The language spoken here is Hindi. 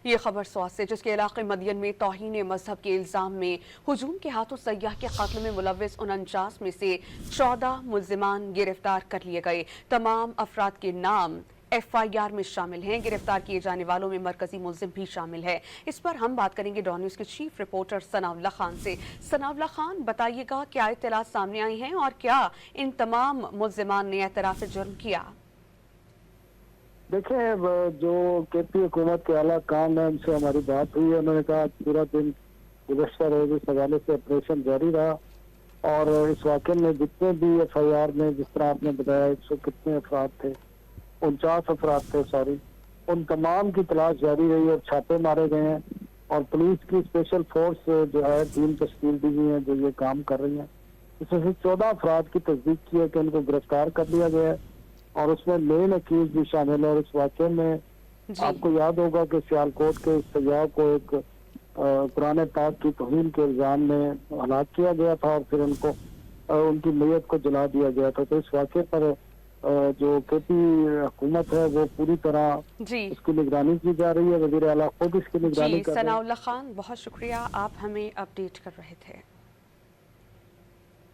ये खबर स्वात से, जिसके इलाके मदियन में तौहीन मजहब के इल्जाम में हुजूम के हाथों सयाह के कत्ल में मुलविस 49 में से 14 मुल्जिमान गिरफ्तार कर लिए गए। तमाम अफराद के नाम FIR में शामिल हैं। गिरफ्तार किए जाने वालों में मरकजी मुल्जिम भी शामिल है। इस पर हम बात करेंगे डॉन न्यूज़ के चीफ रिपोर्टर सनाउल्लाह खान से। सनाउल्लाह खान, बताइएगा क्या इत्तलात सामने आई हैं और क्या इन तमाम मुल्जिमान ने एतराफ़ जुर्म किया? देखिए, जो KP हुकूमत के आला काम है, उनसे हमारी बात हुई है। उन्होंने कहा पूरा दिन गुज़श्ता रोज इस हवाले से ऑपरेशन जारी रहा और इस वाक़े में जितने भी FIR में, जिस तरह आपने बताया 100 कितने अफराद थे, 49 अफराद थे, सॉरी, उन तमाम की तलाश जारी रही और छापे मारे गए हैं। और पुलिस की स्पेशल फोर्स जो है टीम तश्कील दी गई है जो ये काम कर रही है। इसमें से 14 अफराद की तस्दीक की है कि उनको गिरफ्तार कर लिया गया है और उसमें मेन अक्यूज भी शामिल है। और इस वाक़े में आपको याद होगा कि सियालकोट के सयाह को एक कुरान पाक की तौहीन के इल्जाम में हलाक किया गया था और फिर उनको उनकी मैयत को जला दिया गया था। तो इस वाक़े पर जो KP हुकूमत है वो पूरी तरह इसकी निगरानी की जा रही है। वज़ीर आला खुद इसकी निगरानी कर रहे हैं। सनाउल्लाह खान, बहुत शुक्रिया, आप हमें अपडेट कर रहे थे।